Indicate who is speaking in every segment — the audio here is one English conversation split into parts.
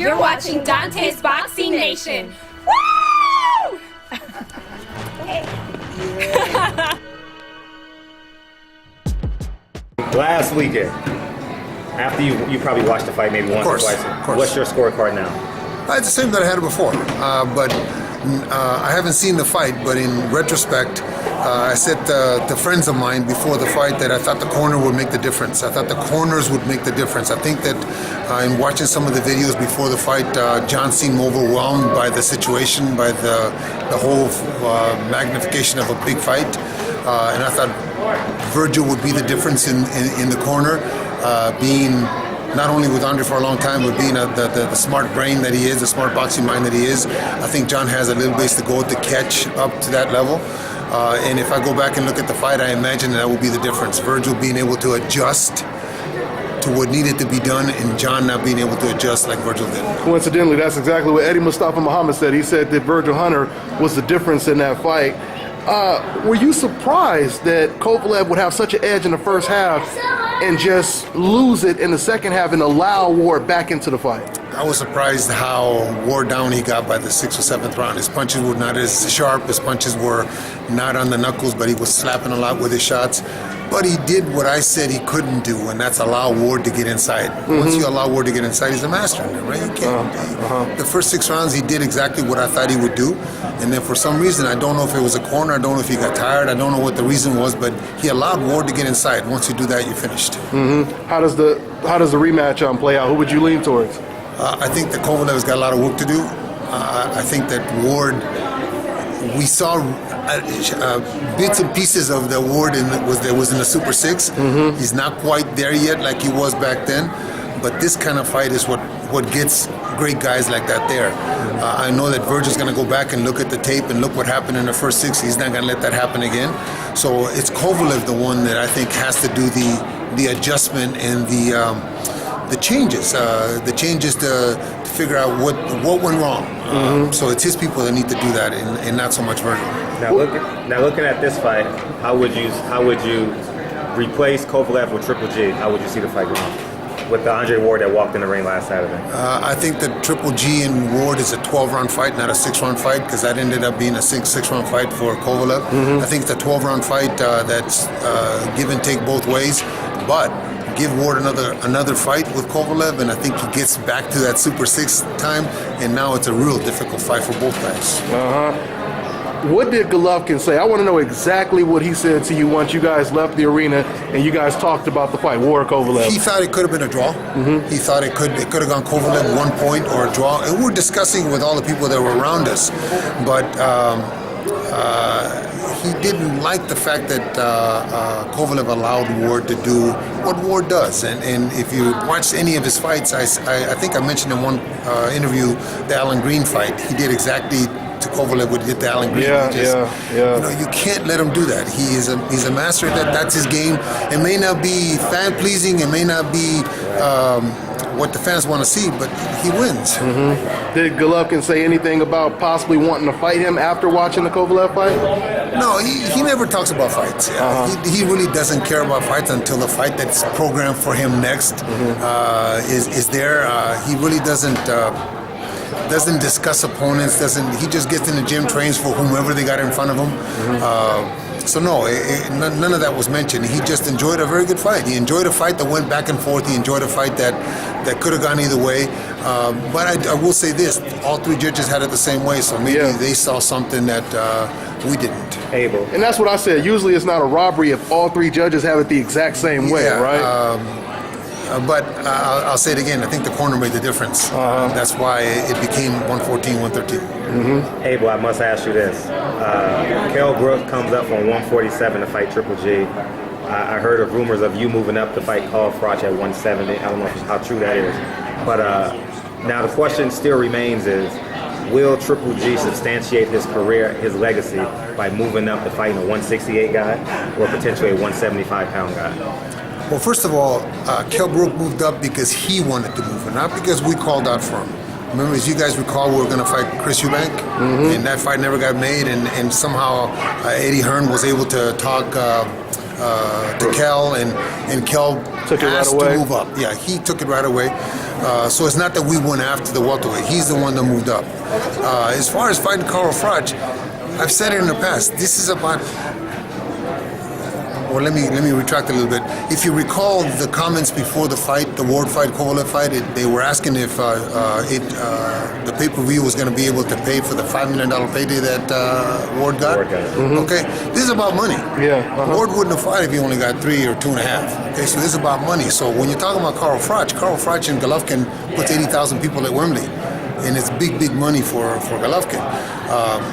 Speaker 1: You're watching Dante's Boxing Nation. Woo!
Speaker 2: Last weekend, after you probably watched the fight maybe once or twice, what's your scorecard now?
Speaker 3: It's the same that I had it before, but I haven't seen the fight, but in retrospect, I said to friends of mine before the fight that I thought the corner would make the difference. I thought the corners would make the difference. I think that in watching some of the videos before the fight, John seemed overwhelmed by the situation, by the whole magnification of a big fight. And I thought Virgil would be the difference in the corner, being not only with Andre for a long time, but being the smart brain that he is, the smart boxing mind that he is. I think John has a little ways to go to catch up to that level. And if I go back and look at the fight, I imagine that will be the difference. Virgil being able to adjust to what needed to be done, and John not being able to adjust like Virgil did.
Speaker 4: Coincidentally, that's exactly what Eddie Mustafa Muhammad said. He said that Virgil Hunter was the difference in that fight. Were you surprised that Kovalev would have such an edge in the first half and just lose it in the second half and allow Ward back into the fight?
Speaker 3: I was surprised how wore down he got by the 6th or 7th round. His punches were not as sharp. His punches were not on the knuckles, but he was slapping a lot with his shots. But he did what I said he couldn't do, and that's allow Ward to get inside. Once you allow Ward to get inside, he's a master in it, right? You can't. The first 6 rounds, he did exactly what I thought he would do. And then for some reason, I don't know if it was a corner, I don't know if he got tired, I don't know what the reason was, but he allowed Ward to get inside. Once you do that, you're finished.
Speaker 4: How does the rematch play out? Who would you lean towards?
Speaker 3: I think that Kovalev's got a lot of work to do. I think that Ward, we saw bits and pieces of the Ward that was in the Super 6. He's not quite there yet like he was back then, but this kind of fight is what gets great guys like that there. I know that Virgil's going to go back and look at the tape and look what happened in the first 6. He's not going to let that happen again. So it's Kovalev, the one that I think has to do the adjustment and the changes to figure out what went wrong. So it's his people that need to do that, and not so much Virgil.
Speaker 2: Now looking at this fight, how would you replace Kovalev with Triple G? How would you see the fight going with the Andre Ward that walked in the ring last Saturday?
Speaker 3: I think that Triple G and Ward is a 12-round fight, not a 6-round fight, because that ended up being a 6-round fight for Kovalev. I think it's a 12-round fight that's give and take both ways, but give Ward another fight with Kovalev, and I think he gets back to that Super 6 time, and now it's a real difficult fight for both guys.
Speaker 4: What did Golovkin say? I want to know exactly what he said to you once you guys left the arena and you guys talked about the fight, Ward Kovalev.
Speaker 3: He thought it could have been a draw. He thought it could have gone Kovalev 1 point or a draw. And we're discussing with all the people that were around us, but he didn't like the fact that Kovalev allowed Ward to do what Ward does. And if you watch any of his fights, I think I mentioned in one interview the Alan Green fight. He did exactly to Kovalev what he did to Alan Green. You know, you can't let him do that. He's a master at that. That's his game. It may not be fan pleasing. It may not be what the fans want to see, but he wins.
Speaker 4: Did Golovkin say anything about possibly wanting to fight him after watching the Kovalev fight?
Speaker 3: No, he never talks about fights. He really doesn't care about fights until the fight that's programmed for him next is there. He really doesn't discuss opponents. He just gets in the gym, trains for whomever they got in front of him. So no, none of that was mentioned. He just enjoyed a very good fight. He enjoyed a fight that went back and forth. He enjoyed a fight that could have gone either way. But I will say this: all 3 judges had it the same way. So maybe they saw something that we didn't.
Speaker 2: Able.
Speaker 4: And that's what I said. Usually, it's not a robbery if all 3 judges have it the exact same way, right?
Speaker 3: But I'll say it again. I think the corner made the difference. That's why it became 114, 113.
Speaker 2: Abel, I must ask you this. Kell Brook comes up from 147 to fight Triple G. I heard of rumors of you moving up to fight Carl Froch at 170. I don't know how true that is. But now the question still remains is, will Triple G substantiate his career, his legacy, by moving up to fighting a 168 guy or potentially a 175-pound guy?
Speaker 3: Well, first of all, Kell Brook moved up because he wanted to move, and not because we called out for him. Remember, as you guys recall, we were going to fight Chris Eubank, and that fight never got made, and somehow Eddie Hearn was able to talk to Kel, and Kel
Speaker 4: Took it right
Speaker 3: asked
Speaker 4: away?
Speaker 3: to move up. Yeah, he took it right away. So it's not that we went after the welterweight. He's the one that moved up. As far as fighting Carl Froch, I've said it in the past. This is about. Well, let me retract a little bit. If you recall the comments before the fight, the Ward fight, Kovalev fight, they were asking if the pay-per-view was going to be able to pay for the $5 million payday that Ward got. Okay, this is about money.
Speaker 4: Yeah.
Speaker 3: Ward wouldn't have fought if he only got 3 or 2.5. Okay, so this is about money. So when you're talking about Carl Froch and Golovkin puts 80,000 people at Wembley. And it's big money for Golovkin.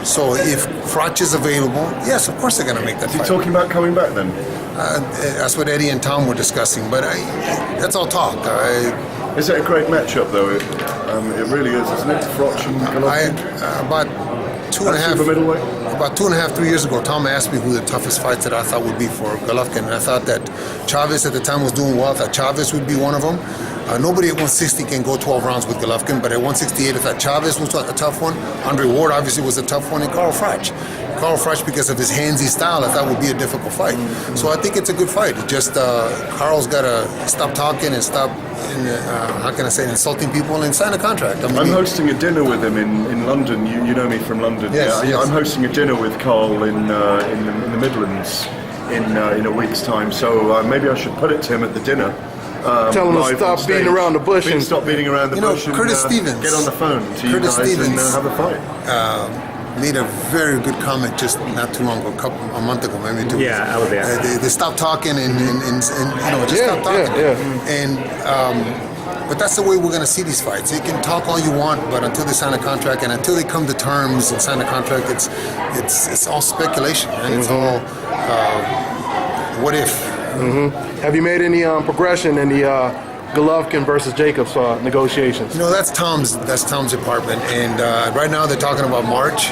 Speaker 3: So if Froch is available, yes, of course they're going to make that fight.
Speaker 5: Is he talking about coming back then?
Speaker 3: That's what Eddie and Tom were discussing, but that's all talk.
Speaker 5: Is it a great matchup though? It really is, isn't it? Froch and Golovkin?
Speaker 3: About two and a half,
Speaker 5: Super middleweight?
Speaker 3: about 2.5, 3 years ago, Tom asked me who the toughest fights that I thought would be for Golovkin, and I thought that Chavez at the time was doing well. I thought Chavez would be one of them. Nobody at 160 can go 12 rounds with Golovkin, but at 168, I thought Chavez was a tough one. Andre Ward obviously was a tough one, and Carl Froch. Carl Froch, because of his handsy style, I thought would be a difficult fight. So I think it's a good fight. It just Carl's got to stop talking and stop, how can I say, insulting people and sign a contract. I mean,
Speaker 5: I'm hosting a dinner with him in London. You know me from London.
Speaker 3: Yes,
Speaker 5: yeah,
Speaker 3: yes.
Speaker 5: I'm hosting a dinner with Carl in the Midlands in a week's time. So maybe I should put it to him at the dinner.
Speaker 4: Tell him to
Speaker 5: live on
Speaker 4: stop
Speaker 5: stage.
Speaker 4: beating around the bush and
Speaker 5: Stop beating around the
Speaker 3: You know,
Speaker 5: bush.
Speaker 3: Curtis
Speaker 5: and,
Speaker 3: Stevens.
Speaker 5: Get on the phone to you
Speaker 3: Curtis
Speaker 5: guys and
Speaker 3: Stevens.
Speaker 5: have a fight.
Speaker 3: made a very good comment just not too long ago, a month ago, maybe 2 weeks.
Speaker 2: Yeah, I was there.
Speaker 3: They stopped talking and just stop talking. But that's the way we're going to see these fights. You can talk all you want, but until they sign a contract and until they come to terms and sign a contract, it's all speculation and it's all what if.
Speaker 4: Have you made any progression in the Golovkin versus Jacobs negotiations?
Speaker 3: You know, that's Tom's department, and right now they're talking about March.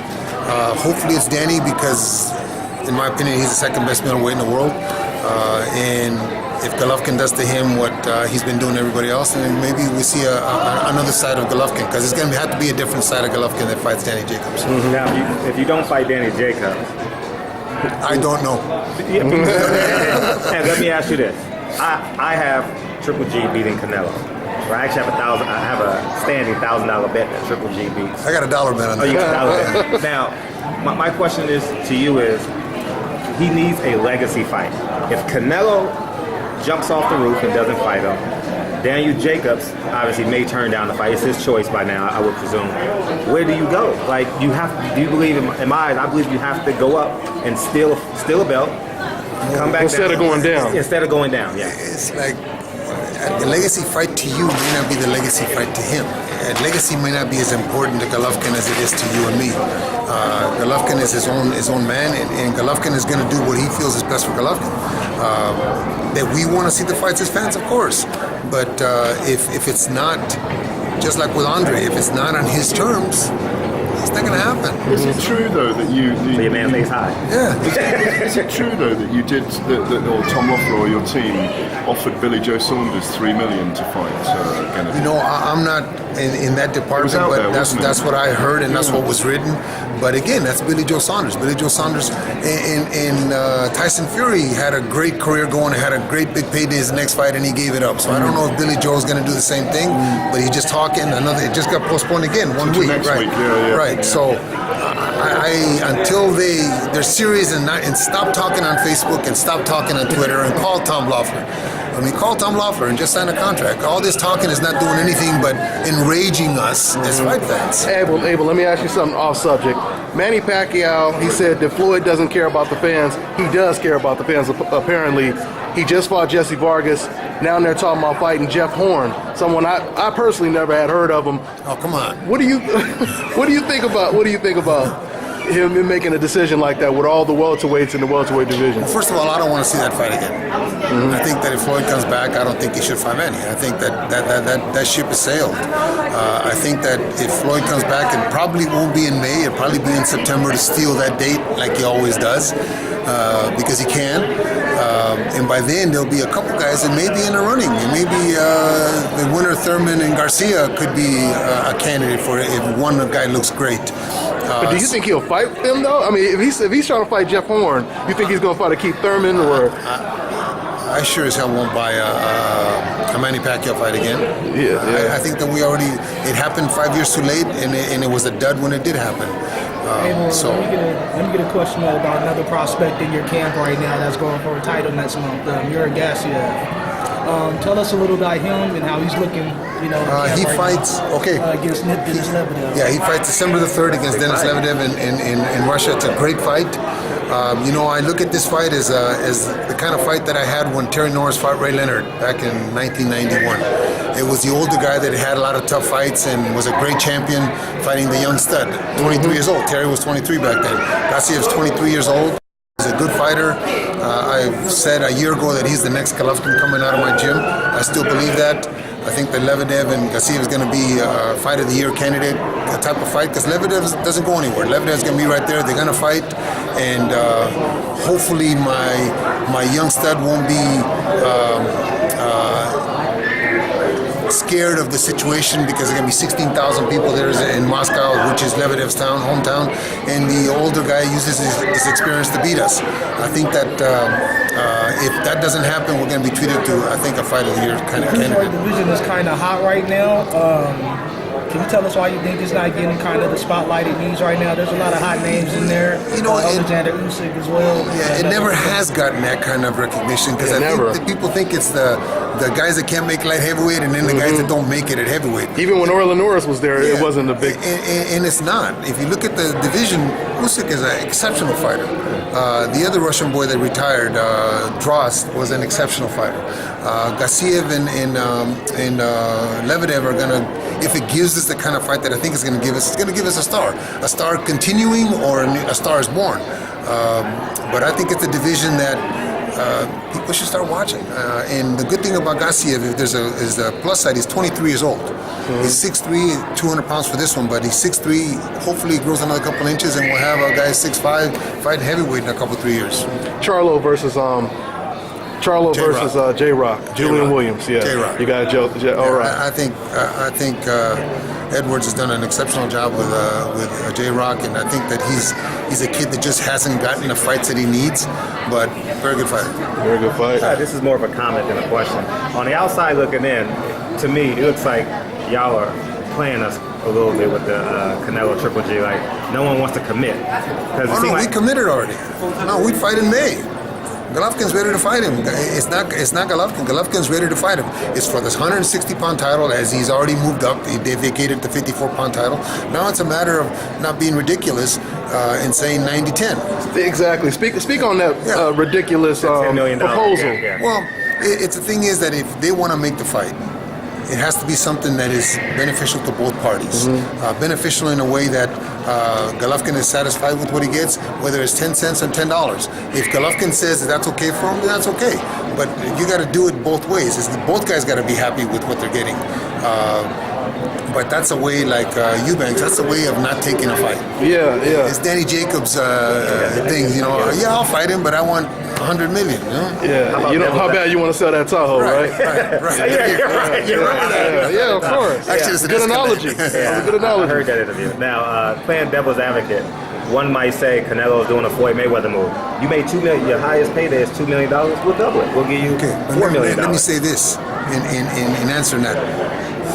Speaker 3: Hopefully it's Danny because, in my opinion, he's the second best middleweight in the world, and if Golovkin does to him what he's been doing to everybody else, then maybe we see another side of Golovkin, because it's going to have to be a different side of Golovkin that fights Danny Jacobs.
Speaker 2: Now, if you don't fight Danny Jacobs,
Speaker 3: I don't know.
Speaker 2: And let me ask you this: I have Triple G beating Canelo. Or I actually have a standing $1,000 bet that Triple G beats.
Speaker 3: I got a dollar bet on
Speaker 2: Oh, you
Speaker 3: that.
Speaker 2: got $1 bet. Now, my question is to you is, he needs a legacy fight. If Canelo jumps off the roof and doesn't fight him, Daniel Jacobs obviously may turn down the fight. It's his choice by now, I would presume. Where do you go? Like, do you believe, in my eyes, I believe you have to go up and steal a belt, come back
Speaker 4: Instead of going down.
Speaker 2: Instead of going down, yeah.
Speaker 3: It's like the legacy fight to you may not be the legacy fight to him. Legacy may not be as important to Golovkin as it is to you and me. Golovkin is his own man, and Golovkin is going to do what he feels is best for Golovkin. That we want to see the fights as fans, of course. But if it's not, just like with Andre, if it's not on his terms, it's not going to happen.
Speaker 5: Is it true though that you
Speaker 2: Your man stays high.
Speaker 3: Yeah.
Speaker 5: Is it true though that you did, or Tom Loeffler or your team offered Billy Joe Saunders $3 million to fight Kennedy?
Speaker 3: You know, I'm not in that department,
Speaker 5: out
Speaker 3: but
Speaker 5: there, wasn't it?
Speaker 3: that's what I heard and that's what was written. But again, that's Billy Joe Saunders. Billy Joe Saunders and Tyson Fury had a great career going, had a great big payday his next fight, and he gave it up. So I don't know if Billy Joe's going to do the same thing, but he just talking. It just got postponed again 1 week.
Speaker 5: Next
Speaker 3: Right.
Speaker 5: week, yeah.
Speaker 3: Right. So until they're serious and stop talking on Facebook and stop talking on Twitter and call Tom Loeffler. Call Tom Loeffler and just sign a contract. All this talking is not doing anything but enraging us as fight fans.
Speaker 4: Abel, let me ask you something off subject. Manny Pacquiao, he said that Floyd doesn't care about the fans. He does care about the fans, apparently. He just fought Jesse Vargas. Now they're talking about fighting Jeff Horn, someone I personally never had heard of him.
Speaker 3: Oh, come on.
Speaker 4: What do you think about him making a decision like that with all the welterweights in the welterweight division?
Speaker 3: First of all, I don't want to see that fight again. I think that if Floyd comes back, I don't think he should fight Manny. I think that ship has sailed. I think that if Floyd comes back, it probably won't be in May. It'll probably be in September to steal that date like he always does, because he can. And by then, there'll be a couple guys that may be in the running. And maybe the winner, Thurman and Garcia, could be a candidate for it if one guy looks great.
Speaker 4: But do you think he'll fight fight them though? I mean, if he's trying to fight Jeff Horn, you think he's going to fight a Keith Thurman or?
Speaker 3: I sure as hell won't buy a Manny Pacquiao fight again.
Speaker 4: Yeah.
Speaker 3: I think that it happened 5 years too late, and it was a dud when it did happen. So
Speaker 6: let me get a question about another prospect in your camp right now that's going for a title next month, Yuri Gassiev. Tell us a little about him and how he's looking.
Speaker 3: he fights
Speaker 6: against Denis Lebedev.
Speaker 3: Yeah, he fights December the 3rd against Denis Lebedev in Russia. It's a great fight. I look at this fight as the kind of fight that I had when Terry Norris fought Ray Leonard back in 1991. It was the older guy that had a lot of tough fights and was a great champion fighting the young stud, 23 years old. Terry was 23 back then. Gassiev's 23 years old. He's a good fighter. I've said a year ago that he's the next Golovkin coming out of my gym. I still believe that. I think that Lebedev and Gassiev is going to be a Fight of the Year candidate, a type of fight, because Lebedev doesn't go anywhere. Lebedev's going to be right there. They're going to fight, and hopefully my young stud won't be scared of the situation, because there's going to be 16,000 people there in Moscow, which is Lebedev's hometown, and the older guy uses his experience to beat us. I think that if that doesn't happen, we're going to be treated to, I think, a Fight of the Year kind of candidate.
Speaker 6: The division is kind of hot right now. Can you tell us why you think it's not getting kind of the spotlight it needs right now? There's a lot of hot names in there. Alexander Usyk as well.
Speaker 3: Yeah, it never has gotten that kind of recognition, because I think that people think it's the guys that can't make light heavyweight, and then the guys that don't make it at heavyweight.
Speaker 4: Even when Orlin Norris was there, it wasn't a big.
Speaker 3: And it's not. If you look at the division, Usyk is an exceptional fighter. The other Russian boy that retired, Drost, was an exceptional fighter. Gassiev and Lebedev are going to, if it gives us the kind of fight that I think it's going to give us, it's going to give us a star continuing, or a star is born. But I think it's a division that people should start watching. And the good thing about Gassiev, if is the plus side, he's 23 years old. He's 6'3", 200 pounds for this one, but he's 6'3". Hopefully he grows another couple inches, and we'll have a guy 6'5" fighting heavyweight in a couple, 3 years.
Speaker 4: Charlo versus J-Rock. Julian Williams, yeah.
Speaker 3: J-Rock.
Speaker 4: You got Joe. All right.
Speaker 3: I think Edwards has done an exceptional job with J-Rock, and I think that he's a kid that just hasn't gotten the fights that he needs, but very good fighter.
Speaker 4: Very good fight.
Speaker 2: This is more of a comment than a question. On the outside looking in, to me, it looks like y'all are playing us a little bit with the Canelo Triple G. Like, no one wants to commit.
Speaker 3: We committed already. No, we'd fight in May. Golovkin's ready to fight him. It's not Golovkin. Golovkin's ready to fight him. It's for this 160-pound title, as he's already moved up. They vacated the 54-pound title. Now it's a matter of not being ridiculous and saying 90-10.
Speaker 4: Exactly. Speak on that ridiculous
Speaker 2: $10 million
Speaker 4: proposal.
Speaker 2: Yeah.
Speaker 3: Well, the thing is that if they want to make the fight, it has to be something that is beneficial to both parties. Beneficial in a way that Golovkin is satisfied with what he gets, whether it's 10 cents or $10. If Golovkin says that that's okay for him, then that's okay. But you got to do it both ways. Both guys got to be happy with what they're getting. But that's a way, like Eubanks, that's a way of not taking a fight.
Speaker 4: Yeah.
Speaker 3: It's Danny Jacobs' thing, I'll fight him, but I want $100 million,
Speaker 4: Yeah, how bad you want to sell that Tahoe, right?
Speaker 3: Right.
Speaker 2: You're right.
Speaker 4: Yeah, of course.
Speaker 3: Actually, it's a
Speaker 4: good analogy. That's a good analogy.
Speaker 2: I heard that interview. Now, playing devil's advocate, one might say Canelo is doing a Floyd Mayweather move. You made $2 million. Your highest payday is $2 million. We'll double it. We'll give you $4 million.
Speaker 3: Let me say this in answering that.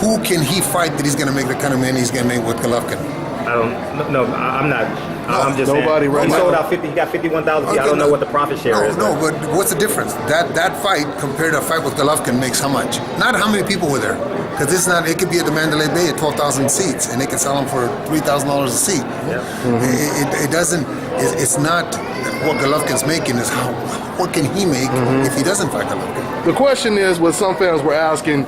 Speaker 3: Who can he fight that he's going to make the kind of money he's going to make with Golovkin?
Speaker 2: I'm not. I'm just
Speaker 4: nobody
Speaker 2: saying.
Speaker 4: right
Speaker 2: He
Speaker 4: now.
Speaker 2: sold out 50. He got 51,000. I don't know what the profit share is.
Speaker 3: No, but what's the difference? That fight compared to a fight with Golovkin makes how much? Not how many people were there, because it's not. It could be at the Mandalay Bay at 12,000 seats, and they could sell them for $3,000 a seat.
Speaker 2: Yeah.
Speaker 3: It doesn't. It's not what Golovkin's making. Is what can he make if he doesn't fight Golovkin?
Speaker 4: The question is, what some fans were asking,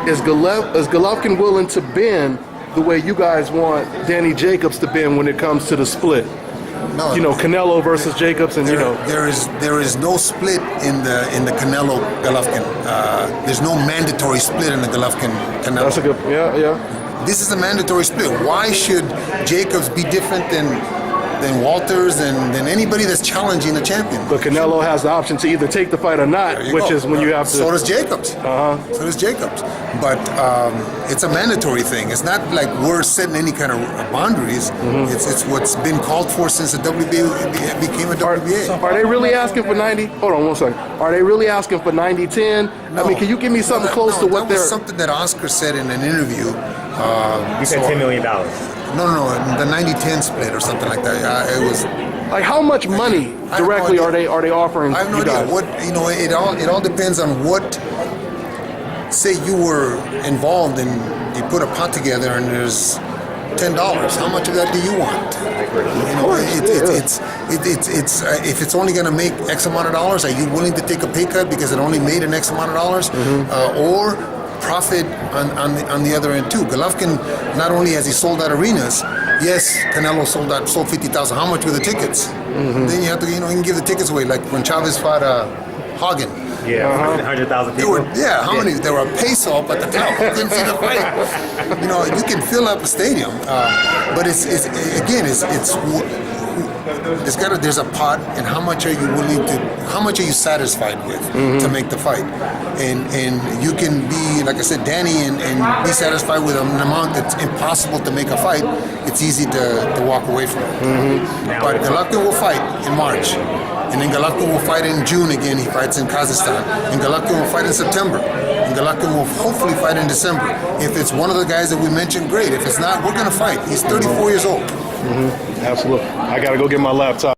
Speaker 4: is Golovkin willing to bend the way you guys want Danny Jacobs to bend when it comes to the split?
Speaker 3: No,
Speaker 4: Canelo versus Jacobs, and
Speaker 3: there is no split in the Canelo Golovkin. There's no mandatory split in the Golovkin Canelo.
Speaker 4: That's a good, yeah.
Speaker 3: This is a mandatory split. Why should Jacobs be different than than Walters, than anybody that's challenging a champion.
Speaker 4: But Canelo has the option to either take the fight or not, which is when you have to.
Speaker 3: So does Jacobs.
Speaker 4: Uh-huh.
Speaker 3: So does Jacobs. But it's a mandatory thing. It's not like we're setting any kind of boundaries.
Speaker 4: Mm-hmm.
Speaker 3: It's what's been called for since the WBA became a WBA.
Speaker 4: Are they really asking for 90? Hold on one second. Are they really asking for 90-10? I mean, can you give me something close to what
Speaker 3: that
Speaker 4: they're...
Speaker 3: was something that Oscar said in an interview.
Speaker 2: You said $10 million.
Speaker 3: No, the 90-10 split or something like that. It was...
Speaker 4: Like, how much money directly are they offering
Speaker 3: I have no
Speaker 4: you
Speaker 3: idea.
Speaker 4: guys?
Speaker 3: What, it all depends on what... Say you were involved and you put a pot together and there's $10. How much of that do you want? It's if it's only going to make X amount of dollars, are you willing to take a pay cut because it only made an X amount of dollars, or profit on the other end too? Golovkin, not only has he sold out arenas, yes, Canelo sold 50,000. How much were the tickets? Then you have to you can give the tickets away, like when Chavez fought Hagen.
Speaker 2: Yeah, 100,000 people.
Speaker 3: How many? There were a peso up at the top. Who couldn't see the fight? You can fill up a stadium, but there's a pot, and how much are you satisfied with to make the fight? And you can be, like I said, Danny, and be satisfied with an amount that's impossible to make a fight. It's easy to walk away from it. But Golovkin will fight in March. And then Golovkin will fight in June again. He fights in Kazakhstan. And Golovkin will fight in September. And Golovkin will hopefully fight in December. If it's one of the guys that we mentioned, great. If it's not, we're going to fight. He's 34 years old.
Speaker 4: Absolutely. I got to go get my laptop.